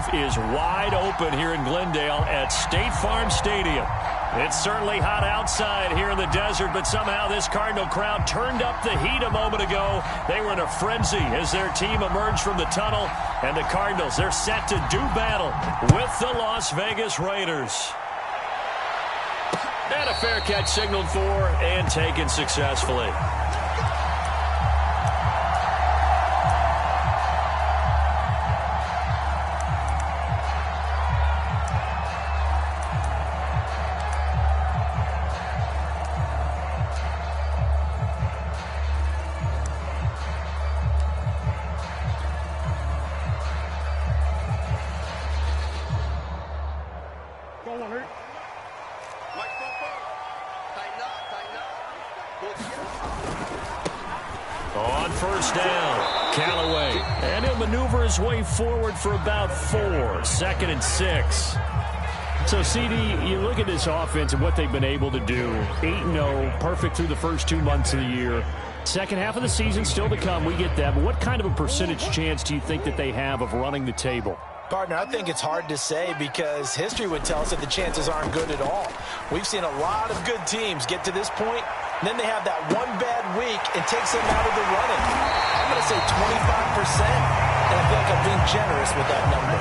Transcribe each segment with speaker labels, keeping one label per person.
Speaker 1: roof is wide open here in Glendale at State Farm Stadium. It's certainly hot outside here in the desert, but somehow this Cardinal crowd turned up the heat a moment ago. They were in a frenzy as their team emerged from the tunnel, and the Cardinals, they're set to do battle with the Las Vegas Raiders. And a fair catch signaled for and taken successfully. On first down, Callaway. And he'll maneuver his way forward for about 4. 2nd and 6. So, CD, you look at this offense and what they've been able to do. 8-0, perfect through the first 2 months of the year. Second half of the season still to come. We get that. But what kind of a percentage chance do you think that they have of running the table?
Speaker 2: Partner, I think it's hard to say because history would tell us that the chances aren't good at all. We've seen a lot of good teams get to this point, and then they have that one bad week and takes them out of the running. I'm going to say 25%, and I feel like I'm being generous with that number.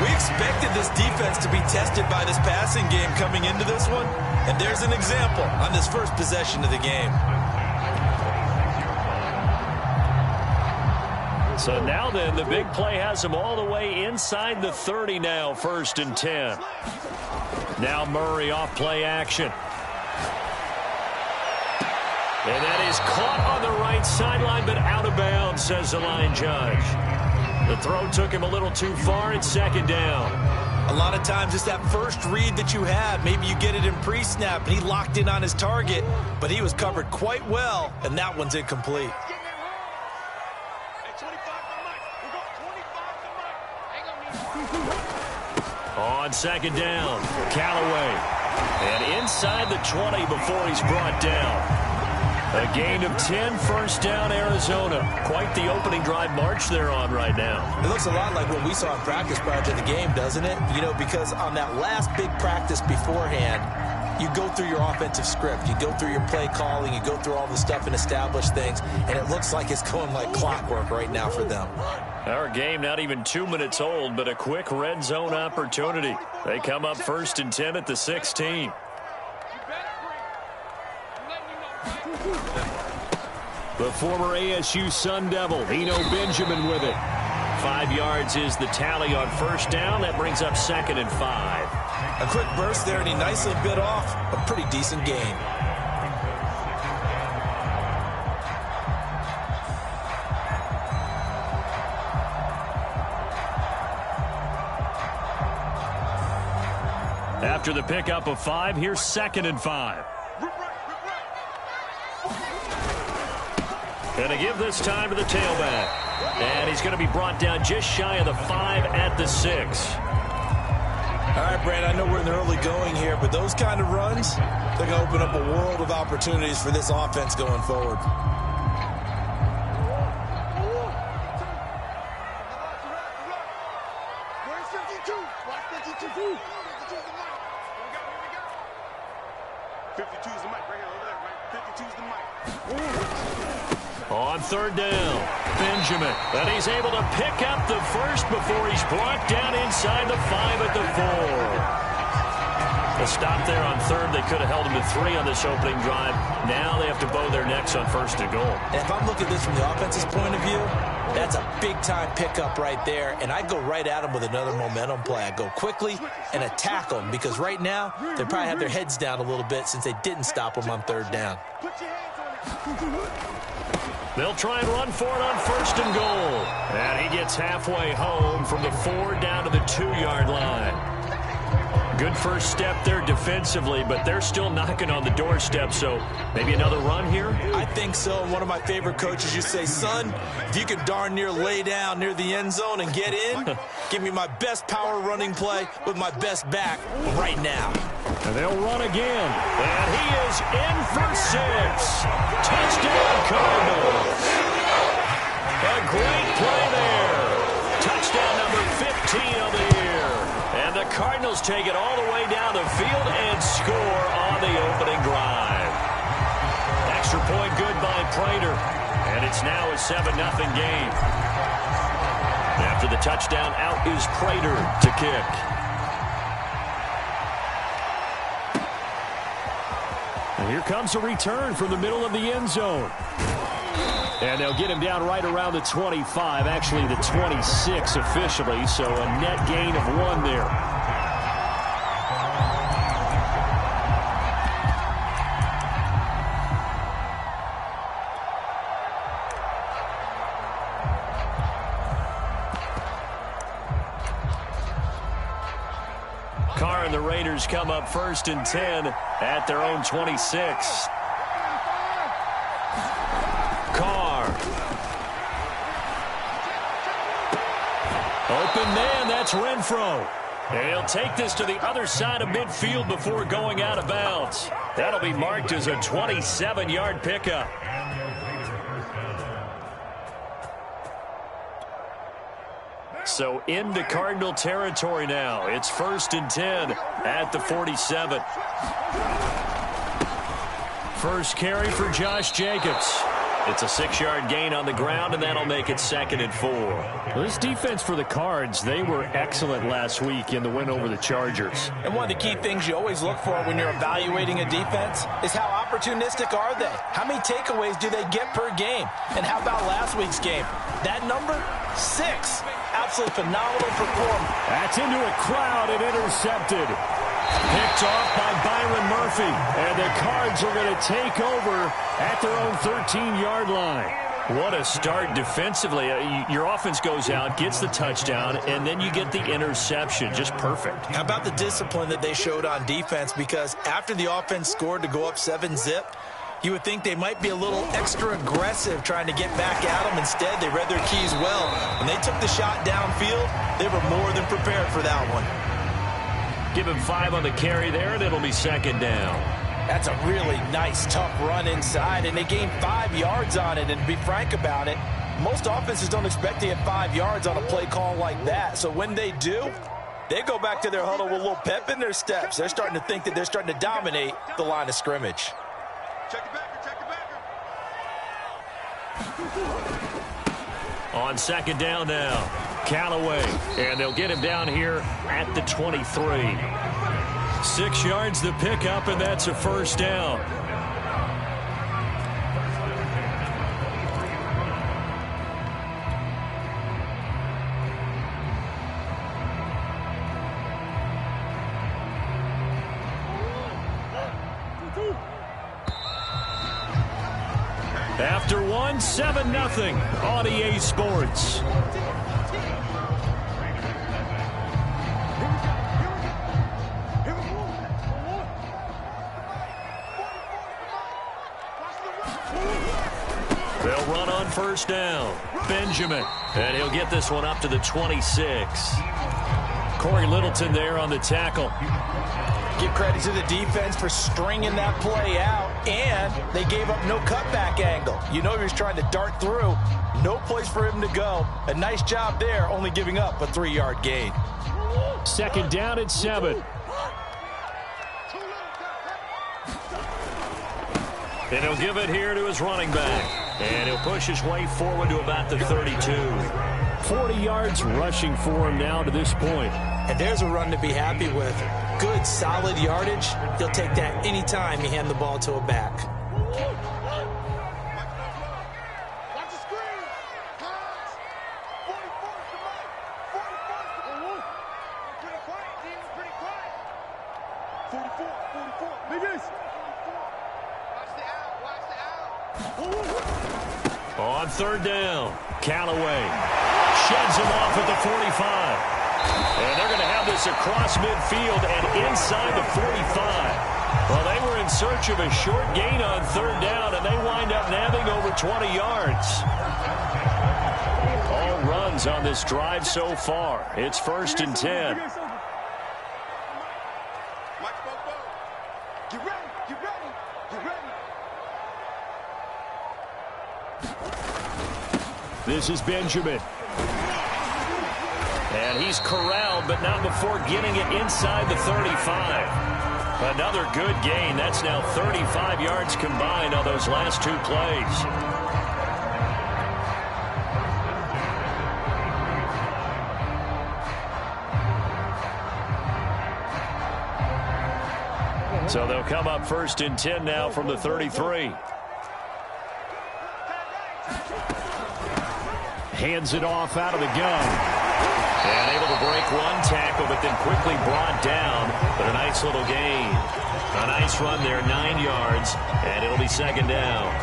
Speaker 3: We expected this defense to be tested by this passing game coming into this one, and there's an example on this first possession of the game.
Speaker 1: So now then, the big play has them all the way inside the 30 now, 1st and 10. Now Murray off play action. And that is caught on the right sideline, but out of bounds, says the line judge. The throw took him a little too far. It's 2nd down.
Speaker 3: A lot of times it's that first read that you have. Maybe you get it in pre-snap, and he locked in on his target, but he was covered quite well, and that one's incomplete.
Speaker 1: On 2nd down, Callaway. And inside the 20 before he's brought down. A gain of 10, 1st down, Arizona. Quite the opening drive march they're on right now.
Speaker 2: It looks a lot like what we saw in practice prior to the game, doesn't it? You know, because on that last big practice beforehand, you go through your offensive script. You go through your play calling. You go through all the stuff and establish things. And it looks like it's going like clockwork right now for them.
Speaker 1: Our game not even 2 minutes old, but a quick red zone opportunity. They come up 1st and 10 at the 16. The former ASU Sun Devil, Eno Benjamin with it. 5 yards is the tally on 1st down. That brings up 2nd and 5.
Speaker 2: A quick burst there, and he nicely bit off a pretty decent gain.
Speaker 1: After the pickup of 5, here's 2nd and 5. And a give this time to the tailback. And he's going to be brought down just shy of the 5 at the 6.
Speaker 2: All right, Brad, I know we're in the early going here, but those kind of runs, they're going to open up a world of opportunities for this offense going forward.
Speaker 1: On 3rd down, Benjamin. And he's able to pick up the first before he's brought down inside the 5 at the 4. A stop there on 3rd. They could have held him to 3 on this opening drive. Now they have to bow their necks on 1st and goal.
Speaker 2: And if I'm looking at this from the offense's point of view, that's a big-time pickup right there. And I go right at them with another momentum play. I go quickly and attack them because right now they probably have their heads down a little bit since they didn't stop them on 3rd down.
Speaker 1: They'll try and run for it on 1st and goal. And he gets halfway home from the 4 down to the 2-yard line. Good first step there defensively, but they're still knocking on the doorstep, so maybe another run here?
Speaker 2: I think so. One of my favorite coaches used to say, son, if you can darn near lay down near the end zone and get in, give me my best power running play with my best back right now.
Speaker 1: And they'll run again. And he is in for 6. Touchdown, Cardinals. A great play there. Touchdown number 50. Cardinals take it all the way down the field and score on the opening drive. Extra point good by Prater. And it's now a 7-0 game. After the touchdown, out is Prater to kick. And here comes a return from the middle of the end zone. And they'll get him down right around the 25, actually the 26 officially, so a net gain of 1 there. Carr and the Raiders come up 1st and 10 at their own 26. Carr. Open man, that's Renfro. And he'll take this to the other side of midfield before going out of bounds. That'll be marked as a 27-yard pickup. So into Cardinal territory now. It's 1st and 10 at the 47. First carry for Josh Jacobs. It's a 6-yard gain on the ground, and that'll make it 2nd and 4. Well, this defense for the Cards, they were excellent last week in the win over the Chargers.
Speaker 2: And one of the key things you always look for when you're evaluating a defense is how opportunistic are they? How many takeaways do they get per game? And how about last week's game? That number, 6. Absolutely phenomenal performance.
Speaker 1: That's into a crowd and intercepted. Picked off by Byron Murphy. And the Cards are going to take over at their own 13-yard line. What a start defensively. Your offense goes out, gets the touchdown, and then you get the interception. Just perfect.
Speaker 3: How about the discipline that they showed on defense? Because after the offense scored to go up 7-zip, you would think they might be a little extra aggressive trying to get back at them. Instead, they read their keys well. When they took the shot downfield, they were more than prepared for that one.
Speaker 1: Give him 5 on the carry there, and it'll be 2nd down.
Speaker 2: That's a really nice, tough run inside, and they gained 5 yards on it. And to be frank about it, most offenses don't expect to get 5 yards on a play call like that. So when they do, they go back to their huddle with a little pep in their steps. They're starting to think that they're starting to dominate the line of scrimmage.
Speaker 4: Check it back, check it back.
Speaker 1: On 2nd down now, Callaway. And they'll get him down here at the 23. 6 yards the pickup, and that's a 1st down. After 1, 7-0 on EA Sports. They'll run on 1st down. Benjamin. And he'll get this one up to the 26. Corey Littleton there on the tackle.
Speaker 2: Give credit to the defense for stringing that play out, and they gave up no cutback angle. You know he was trying to dart through. No place for him to go. A nice job there, only giving up a 3-yard gain.
Speaker 1: 2nd down at 7. And he'll give it here to his running back. And he'll push his way forward to about the 32. 40 yards rushing for him now to this point.
Speaker 2: And there's a run to be happy with. Good, solid yardage. He'll take that anytime you hand the ball to a back.
Speaker 4: Watch the screen. 44's the mic. 44's the mic. Pretty quiet, team. Pretty quiet. 44. Biggest. Watch the out. Watch the out.
Speaker 1: On 3rd down, Callaway sheds him off at the 45. And they're going to have this across midfield and inside the 45. Well, they were in search of a short gain on 3rd down, and they wind up nabbing over 20 yards. All runs on this drive so far. It's 1st and 10.
Speaker 4: Get ready. Get ready. Get ready.
Speaker 1: This is Benjamin. And he's corralled, but not before getting it inside the 35. Another good gain. That's now 35 yards combined on those last two plays. So they'll come up 1st and 10 now from the 33. Hands it off out of the gun. And able to break one tackle, but then quickly brought down. But a nice little gain. A nice run there, 9 yards, and it'll be 2nd down.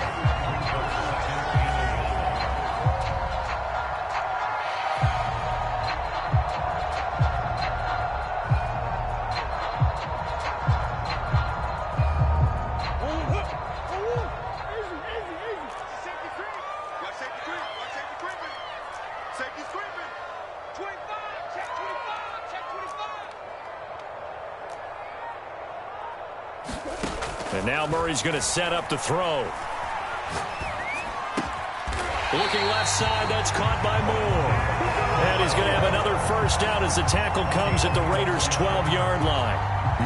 Speaker 1: And now Murray's going to set up the throw. Looking left side, that's caught by Moore. And he's going to have another 1st down as the tackle comes at the Raiders' 12-yard line.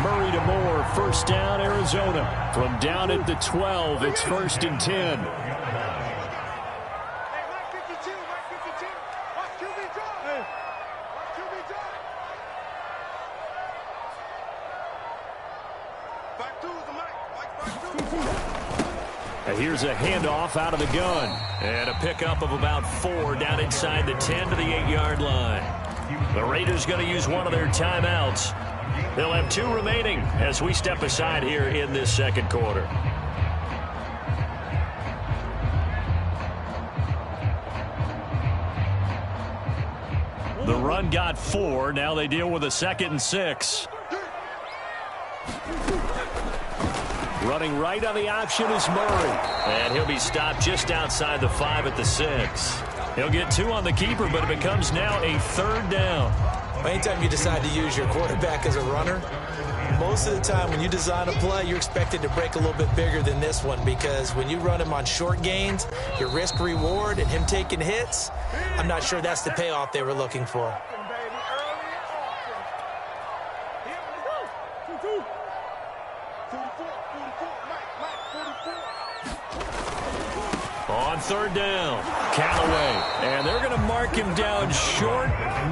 Speaker 1: Murray to Moore, 1st down, Arizona. From down at the 12, it's 1st and 10. Here's a handoff out of the gun. And a pickup of about 4 down inside the 10 to the 8-yard line. The Raiders going to use one of their timeouts. They'll have 2 remaining as we step aside here in this 2nd quarter. The run got 4. Now they deal with a 2nd and 6. Running right on the option is Murray. And he'll be stopped just outside the 5 at the 6. He'll get 2 on the keeper, but it becomes now a 3rd down.
Speaker 3: Anytime you decide to use your quarterback as a runner, most of the time when you design a play, you're expected to break a little bit bigger than this one, because when you run him on short gains, your risk-reward and him taking hits, I'm not sure that's the payoff they were looking for.
Speaker 1: On 3rd down, Callaway. And they're going to mark him down short,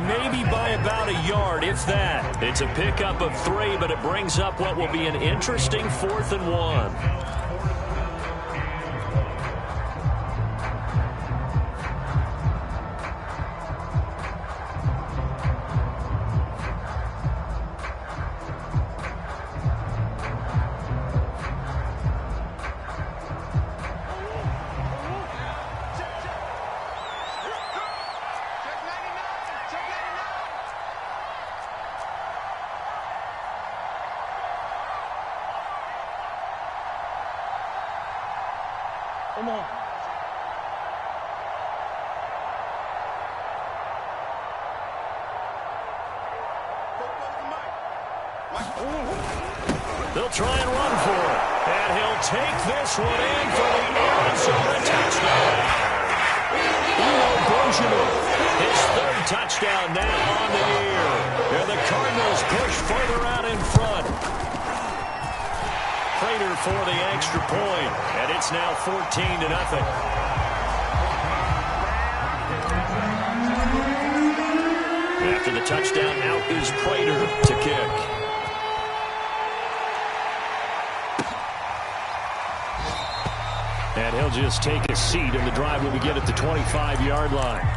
Speaker 1: maybe by about a yard, if that. It's a pickup of 3, but it brings up what will be an interesting 4th and 1.
Speaker 4: Come on.
Speaker 1: They'll try and run for it. And he'll take this one in for the Arizona touchdown. His 3rd touchdown now on the year. And the Cardinals push further out in front. Prater for the extra point, and it's now 14-0. After the touchdown, out is Prater to kick. And he'll just take a seat in the drive when we get at the 25-yard line.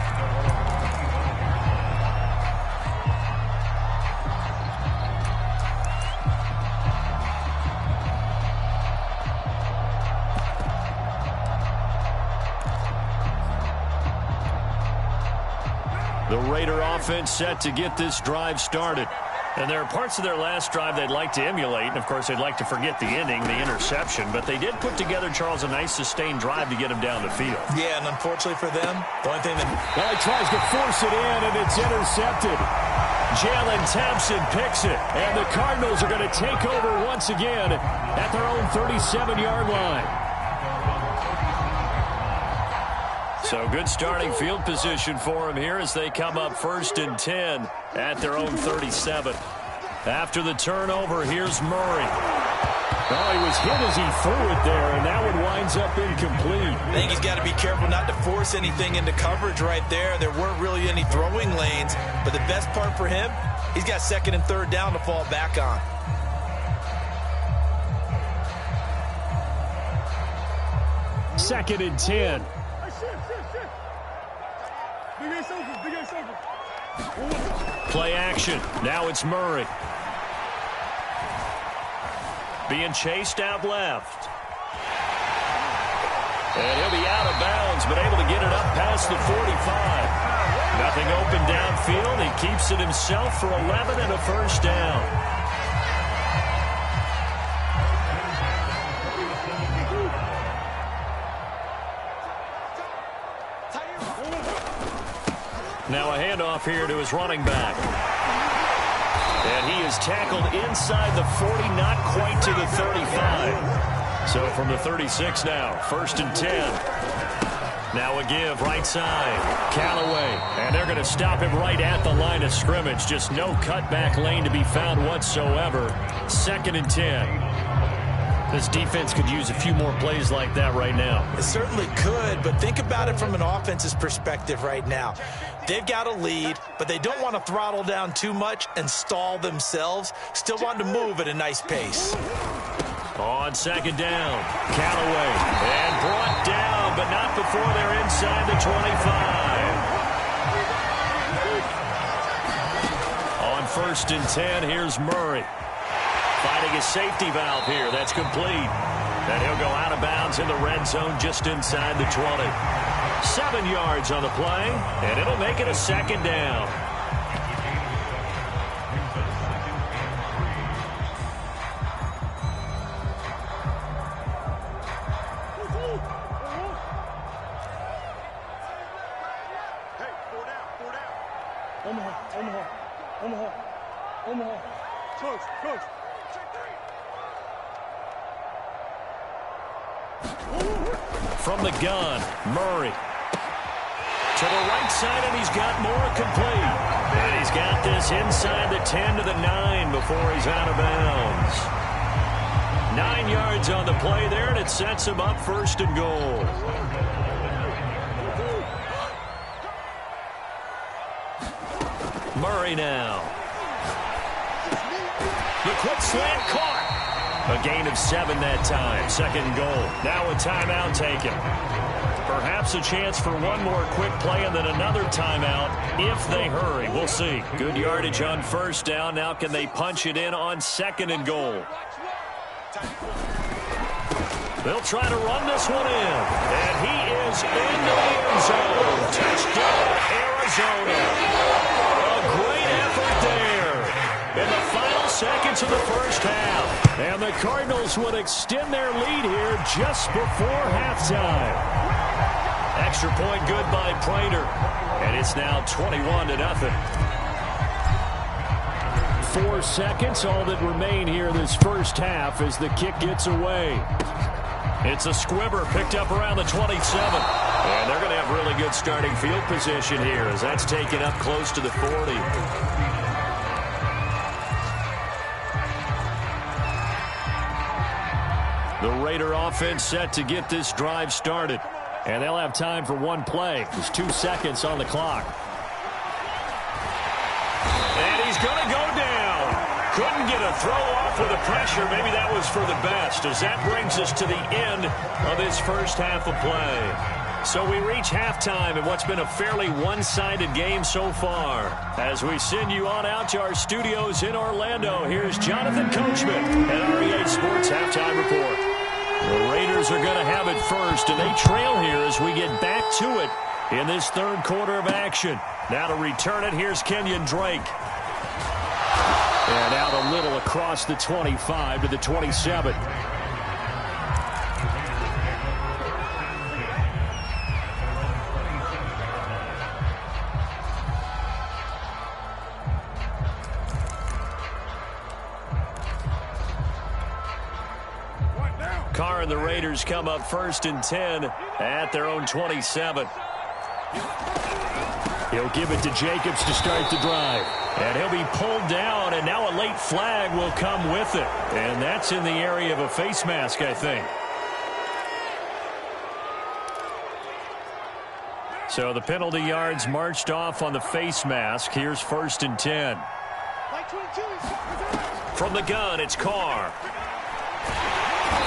Speaker 1: The Raider offense set to get this drive started. And there are parts of their last drive they'd like to emulate. And, of course, they'd like to forget the ending, the interception. But they did put together, Charles, a nice sustained drive to get him down the field.
Speaker 3: Yeah, and unfortunately for them, the only thing that...
Speaker 1: Well, he tries to force it in, and it's intercepted. Jalen Thompson picks it. And the Cardinals are going to take over once again at their own 37-yard line. So good starting field position for him here as they come up 1st and 10 at their own 37. After the turnover, here's Murray. Oh, he was hit as he threw it there, and that one winds up incomplete.
Speaker 3: I think he's got to be careful not to force anything into coverage right there. There weren't really any throwing lanes, but the best part for him, he's got 2nd and 3rd down to fall back on.
Speaker 1: Second and 10. Play action. Now it's Murray. Being chased out left. And he'll be out of bounds, but able to get it up past the 45. Nothing open downfield. He keeps it himself for 11 and a 1st down. Now a handoff here to his running back. And he is tackled inside the 40, not quite to the 35. So from the 36 now, 1st and 10. Now a give, right side. Callaway. And they're going to stop him right at the line of scrimmage. Just no cutback lane to be found whatsoever. 2nd and 10. This defense could use a few more plays like that right now.
Speaker 3: It certainly could, but think about it from an offense's perspective right now. They've got a lead, but they don't want to throttle down too much and stall themselves. Still want to move at a nice pace.
Speaker 1: On 2nd down, Callaway. And brought down, but not before they're inside the 25. On 1st and 10, here's Murray. Fighting a safety valve here. That's complete. And he'll go out of bounds in the red zone just inside the 20. 7 yards on the play, and it'll make it a 2nd down.
Speaker 4: Hey, 4 down, 4 down. Omaha. Coach.
Speaker 1: From the gun, Murray. To the right side, and he's got more complete. And he's got this inside the 10 to the 9 before he's out of bounds. 9 yards on the play there, and it sets him up 1st and goal. Murray now. The quick slant caught. A gain of 7 that time. 2nd goal. Now a timeout taken. Perhaps a chance for one more quick play and then another timeout if they hurry. We'll see. Good yardage on 1st down. Now can they punch it in on 2nd and goal? They'll try to run this one in. And he is in the end zone. Touchdown, Arizona. A great effort there in the final seconds of the 1st half. And the Cardinals would extend their lead here just before halftime. Extra point good by Prater. And it's now 21-0. 4 seconds, all that remain here this 1st half as the kick gets away. It's a squibber picked up around the 27. And they're going to have really good starting field position here as that's taken up close to the 40. The Raider offense set to get this drive started. And they'll have time for one play. There's 2 seconds on the clock. And he's going to go down. Couldn't get a throw off with the pressure. Maybe that was for the best as that brings us to the end of this 1st half of play. So we reach halftime in what's been a fairly one-sided game so far. As we send you on out to our studios in Orlando, here's Jonathan Coachman at our EA Sports Halftime Report. The Raiders are going to have it first, and they trail here as we get back to it in this 3rd quarter of action. Now to return it, here's Kenyon Drake. And out a little across the 25 to the 27. Carr and the Raiders come up 1st and 10 at their own 27. He'll give it to Jacobs to start the drive. And he'll be pulled down, and now a late flag will come with it. And that's in the area of a face mask, I think. So the penalty yards marched off on the face mask. Here's 1st and 10. From the gun, it's Carr.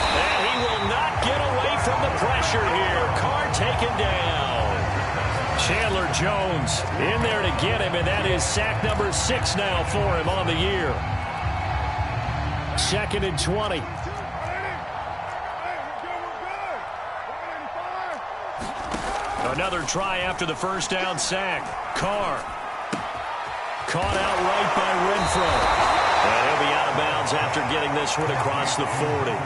Speaker 1: And he will not get away from the pressure here. Carr taken down. Chandler Jones in there to get him, and that is sack number 6 now for him on the year. 2nd and 20. Another try after the first down sack. Carr. Caught out right by Renfro. And he'll be out of bounds after getting this one across the 40.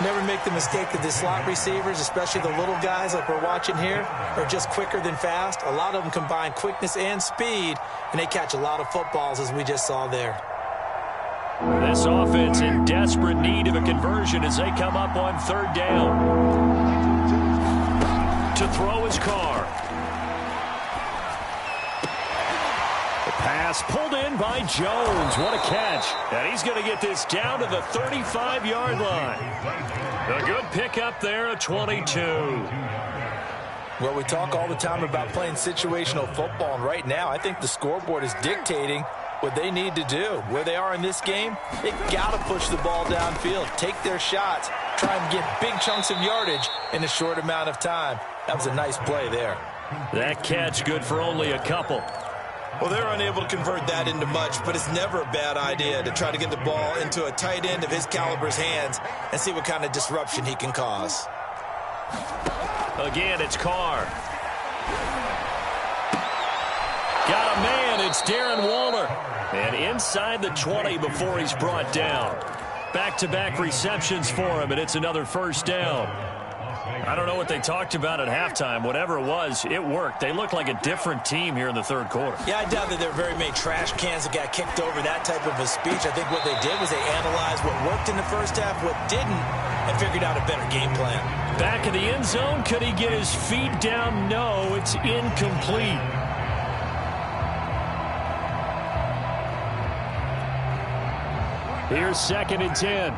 Speaker 3: Never make the mistake that the slot receivers, especially the little guys like we're watching here, are just quicker than fast. A lot of them combine quickness and speed, and they catch a lot of footballs, as we just saw there.
Speaker 1: This offense in desperate need of a conversion as they come up on 3rd down. To throw his Carr. The pass pulled in by Jones. What a catch. And he's going to get this down to the 35-yard line. A good pickup there, a 22.
Speaker 2: Well, we talk all the time about playing situational football, and right now I think the scoreboard is dictating what they need to do. Where they are in this game, they've got to push the ball downfield, take their shots, try and get big chunks of yardage in a short amount of time. That was a nice play there.
Speaker 1: That catch good for only a couple.
Speaker 3: Well, they're unable to convert that into much, but it's never a bad idea to try to get the ball into a tight end of his caliber's hands and see what kind of disruption he can cause.
Speaker 1: Again, it's Carr. Got a man. It's Darren Waller. And inside the 20 before he's brought down. Back-to-back receptions for him, and it's another 1st down. I don't know what they talked about at halftime. Whatever it was, it worked. They look like a different team here in the 3rd quarter.
Speaker 3: Yeah, I doubt that there are very many trash cans that got kicked over that type of a speech. I think what they did was they analyzed what worked in the first half, what didn't, and figured out a better game plan.
Speaker 1: Back in the end zone, could he get his feet down? No, it's incomplete. Here's 2nd and 10.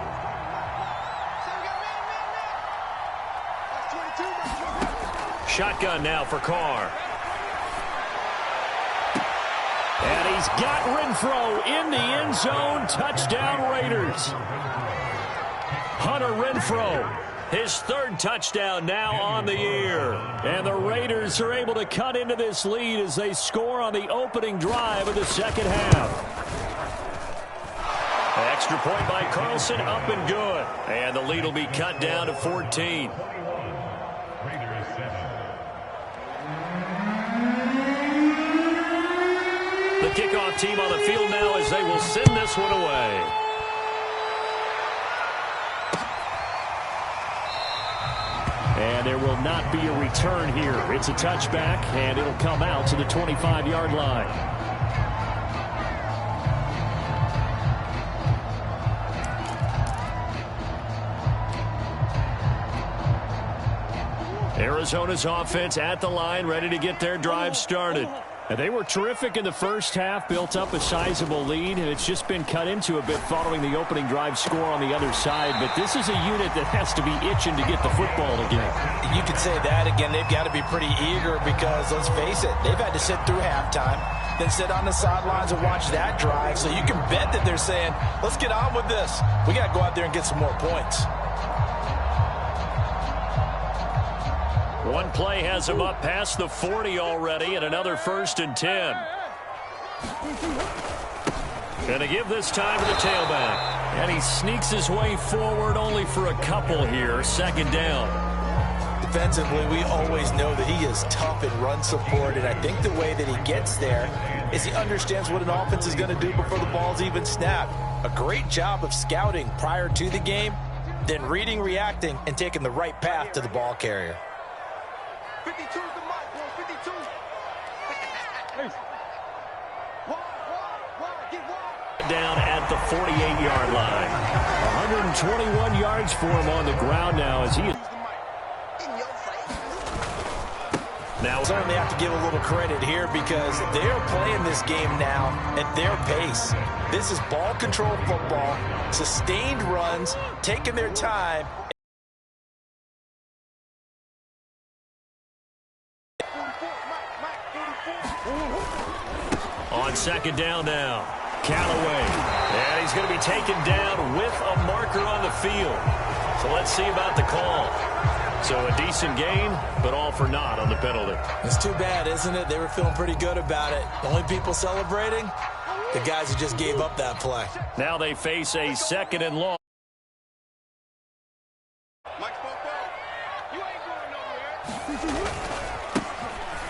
Speaker 1: Shotgun now for Carr. And he's got Renfro in the end zone. Touchdown Raiders. Hunter Renfro, his 3rd touchdown now on the year. And the Raiders are able to cut into this lead as they score on the opening drive of the 2nd half. Extra point by Carlson, up and good. And the lead will be cut down to 14. The kickoff team on the field now as they will send this one away. And there will not be a return here. It's a touchback, and it'll come out to the 25-yard line. Arizona's offense at the line, ready to get their drive started. And they were terrific in the first half, built up a sizable lead, and it's just been cut into a bit following the opening drive score on the other side. But this is a unit that has to be itching to get the football again.
Speaker 2: You could say that again. They've got to be pretty eager because, let's face it, they've had to sit through halftime, then sit on the sidelines and watch that drive. So you can bet that they're saying, let's get on with this. We got to go out there and get some more points.
Speaker 1: One play has him up past the 40 already, and another 1st and 10. Going to give this time to the tailback. And he sneaks his way forward only for a couple here. 2nd down.
Speaker 2: Defensively, we always know that he is tough in run support, and I think the way that he gets there is he understands what an offense is going to do before the ball's even snapped. A great job of scouting prior to the game, then reading, reacting, and taking the right path to the ball carrier.
Speaker 4: 52 is the mic, boy. 52.
Speaker 1: Down at the 48-yard line. 121 yards for him on the ground now as he is.
Speaker 2: Now, certainly have to give a little credit here because they're playing this game now at their pace. This is ball control football, sustained runs, taking their time.
Speaker 1: On second down now, Callaway. And he's going to be taken down with a marker on the field. So let's see about the call. So a decent gain, but all for naught on the penalty.
Speaker 2: It's too bad, isn't it? They were feeling pretty good about it. The only people celebrating, the guys who just gave up that play.
Speaker 1: Now they face a second and long.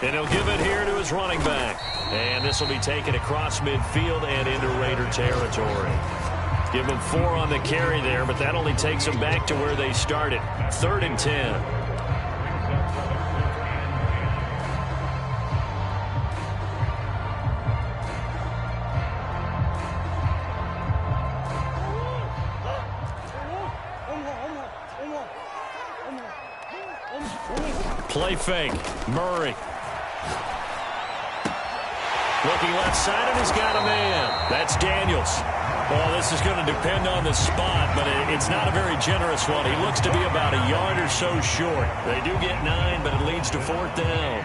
Speaker 1: And he'll give it here to his running back. And this will be taken across midfield and into Raider territory. Give him 4 on the carry there, but that only takes them back to where they started. 3rd and 10. Play fake. Murray. Looking left side, and he's got a man. That's Daniels. Well, this is going to depend on the spot, but it's not a very generous one. He looks to be about a yard or so short. They do get 9, but it leads to 4th down.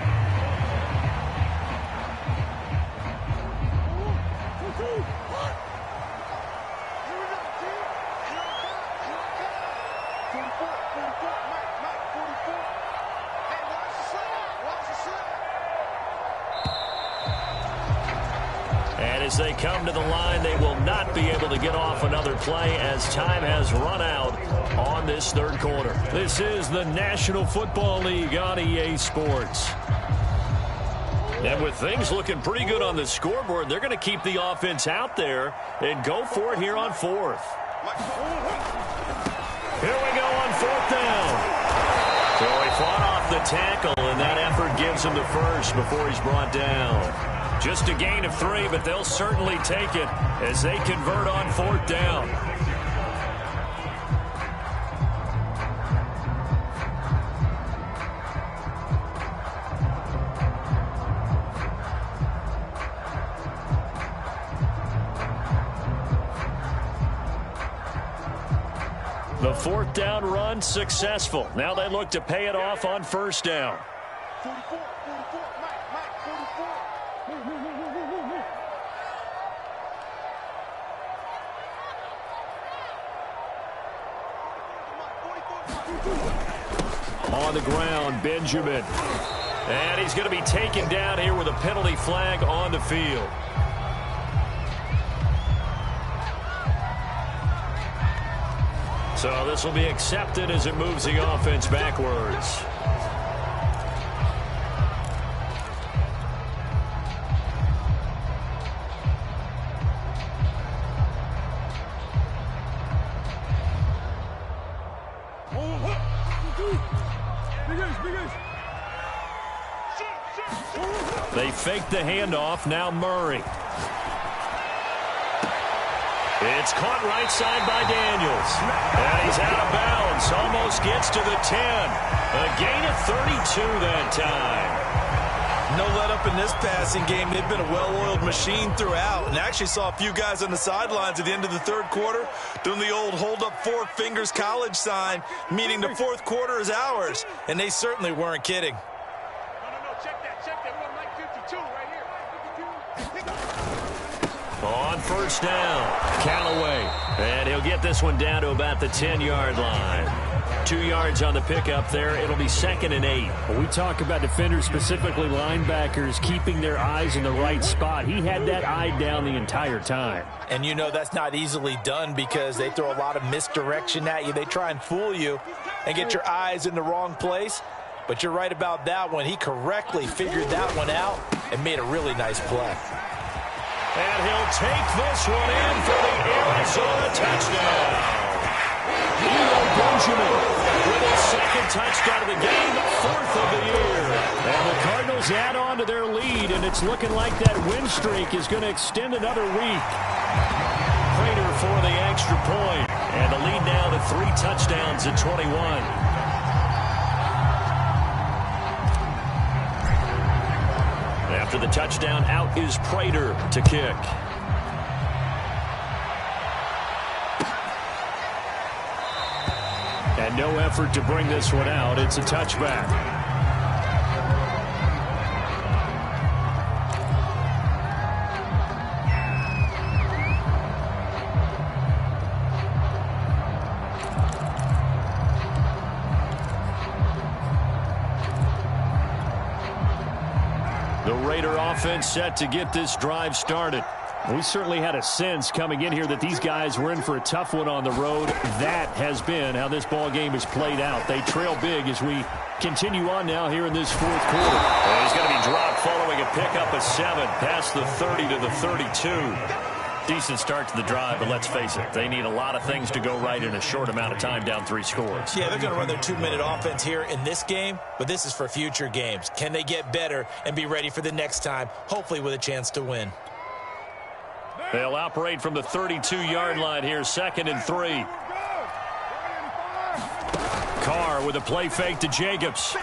Speaker 1: As they come to the line, they will not be able to get off another play as time has run out on this 3rd quarter. This is the National Football League on EA Sports. And with things looking pretty good on the scoreboard, they're going to keep the offense out there and go for it here on 4th. Here we go on 4th down. So he fought off the tackle, and that effort gives him the first before he's brought down. Just a gain of 3, but they'll certainly take it as they convert on 4th down. The 4th down run successful. Now they look to pay it off on 1st down.
Speaker 4: 44, 44, Mike, 44.
Speaker 1: On the ground, Benjamin. And he's going to be taken down here with a penalty flag on the field. So this will be accepted as it moves the offense backwards. They fake the handoff. Now Murray. It's caught right side by Daniels. And he's out of bounds. Almost gets to the 10. A gain of 32 that time.
Speaker 3: No let up in this passing game. They've been a well-oiled machine throughout, and actually saw a few guys on the sidelines at the end of the 3rd quarter doing the old hold up 4 fingers college sign, meaning the 4th quarter is ours, and they certainly weren't kidding.
Speaker 4: No, check that. We want Mike 52 right here.
Speaker 1: On 1st down, Callaway. And he'll get this one down to about the 10-yard line. 2 yards on the pickup there. It'll be 2nd and 8.
Speaker 5: When we talk about defenders, specifically linebackers, keeping their eyes in the right spot. He had that eye down the entire time.
Speaker 2: And you know that's not easily done because they throw a lot of misdirection at you. They try and fool you and get your eyes in the wrong place. But you're right about that one. He correctly figured that one out and made a really nice play.
Speaker 1: And he'll take this one in for the Arizona touchdown. Benjamin with his 2nd touchdown of the game, 4th of the year. And the Cardinals add on to their lead, and it's looking like that win streak is going to extend another week. Prater for the extra point, and the lead now to 3 touchdowns at 21. After the touchdown, out is Prater to kick. And no effort to bring this one out. It's a touchback. The Raider offense set to get this drive started. We certainly had a sense coming in here that these guys were in for a tough one on the road. That has been how this ball game has played out. They trail big as we continue on now here in this fourth quarter. And he's going to be dropped following a pickup of 7 past the 30 to the 32. Decent start to the drive, but let's face it, they need a lot of things to go right in a short amount of time, down 3 scores.
Speaker 3: Yeah, they're going to run their 2-minute offense here in this game, but this is for future games. Can they get better and be ready for the next time, hopefully with a chance to win?
Speaker 1: They'll operate from the 32-yard line here, 2nd and 3. Carr with a play fake to Jacobs.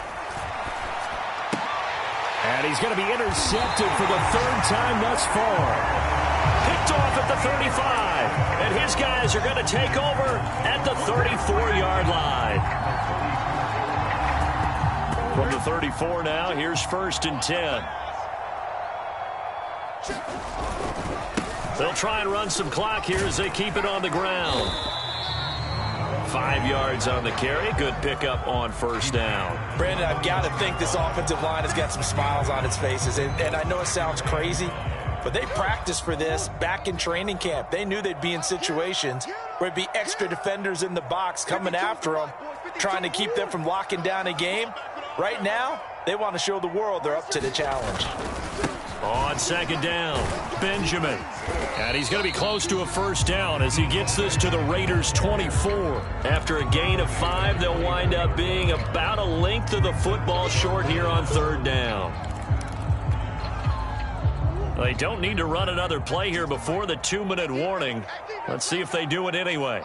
Speaker 1: And he's going to be intercepted for the 3rd time thus far. Picked off at the 35. And his guys are going to take over at the 34-yard line. From the 34 now, here's 1st and 10. They'll try and run some clock here as they keep it on the ground. 5 yards on the carry. Good pickup on 1st down.
Speaker 2: Brandon, I've got to think this offensive line has got some smiles on its faces. And I know it sounds crazy, but they practiced for this back in training camp. They knew they'd be in situations where it'd be extra defenders in the box coming after them, trying to keep them from locking down a game. Right now, they want to show the world they're up to the challenge.
Speaker 1: On 2nd down, Benjamin. And he's going to be close to a 1st down as he gets this to the Raiders' 24. After a gain of 5, they'll wind up being about a length of the football short here on 3rd down. They don't need to run another play here before the 2-minute warning. Let's see if they do it anyway.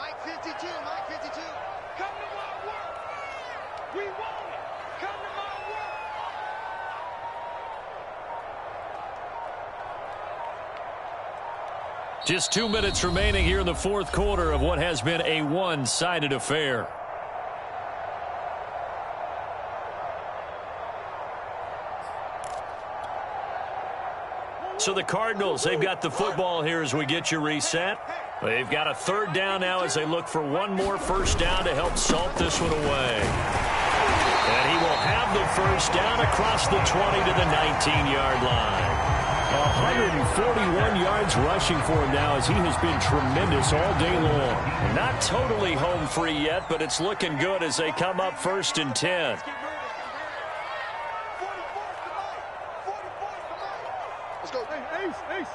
Speaker 1: Just 2 minutes remaining here in the 4th quarter of what has been a one-sided affair. So the Cardinals, they've got the football here as we get you reset. They've got a 3rd down now as they look for one more 1st down to help salt this one away. And he will have the 1st down across the 20 to the 19-yard line. 141 yards rushing for him now as he has been tremendous all day long. Not totally home free yet, but it's looking good as they come up 1st and 10.
Speaker 4: Let's go. Hey, Ace, Ace.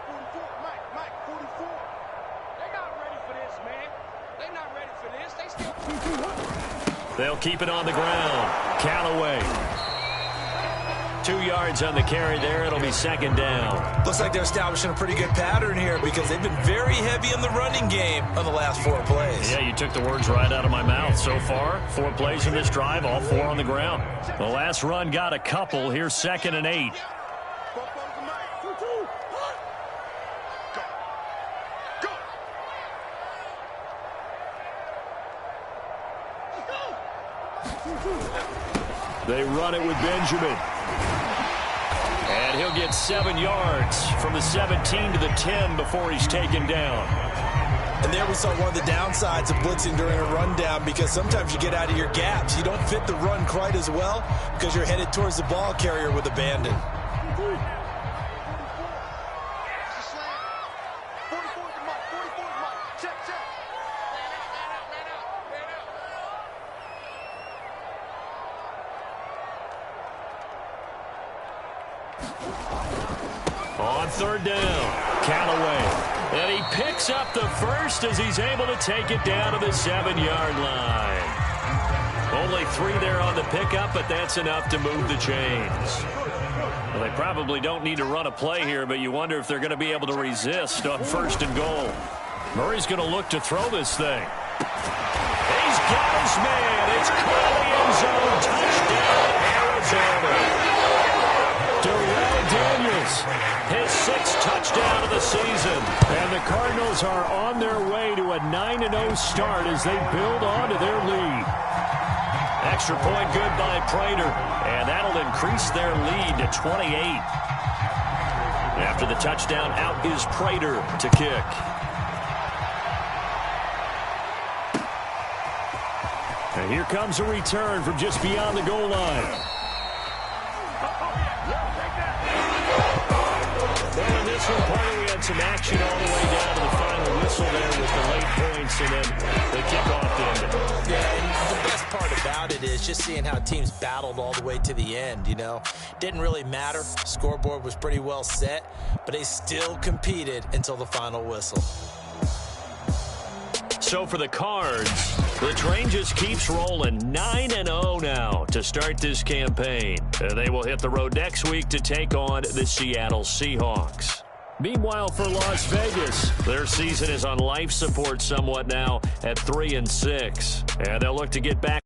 Speaker 4: 44, Mike, 44. They're not ready for this, man. They're not ready for this. They still.
Speaker 1: They'll keep it on the ground. Callaway. 2 yards on the carry there. It'll be 2nd down.
Speaker 3: Looks like they're establishing a pretty good pattern here because they've been very heavy in the running game on the last 4 plays.
Speaker 1: Yeah, you took the words right out of my mouth. So far, 4 plays in this drive, all 4 on the ground. The last run got a couple. Here's 2nd and 8. They run it with Benjamin. And he'll get 7 yards from the 17 to the 10 before he's taken down.
Speaker 3: And there we saw one of the downsides of blitzing during a rundown because sometimes you get out of your gaps. You don't fit the run quite as well because you're headed towards the ball carrier with abandon.
Speaker 1: On 3rd down, Callaway. And he picks up the 1st as he's able to take it down to the 7-yard line. Only 3 there on the pickup, but that's enough to move the chains. Well, they probably don't need to run a play here, but you wonder if they're going to be able to resist on 1st and goal. Murray's going to look to throw this thing. He's got his man. It's caught in the end zone. Touchdown, Arizona. Darrell Daniels, his 6th touchdown of the season. And the Cardinals are on their way to a 9-0 start as they build on to their lead. Extra point good by Prater, and that'll increase their lead to 28. After the touchdown, out is Prater to kick. And here comes a return from just beyond the goal line. Well, in this one, partly we had some action all the way down to the final whistle there with the late points and then the kickoff to end it.
Speaker 2: Yeah, and the best part about it is just seeing how teams battled all the way to the end, you know. Didn't really matter. Scoreboard was pretty well set, but they still competed until the final whistle.
Speaker 1: So for the Cards, the train just keeps rolling. 9-0 now to start this campaign. They will hit the road next week to take on the Seattle Seahawks. Meanwhile, for Las Vegas, their season is on life support somewhat now at 3-6. And they'll look to get back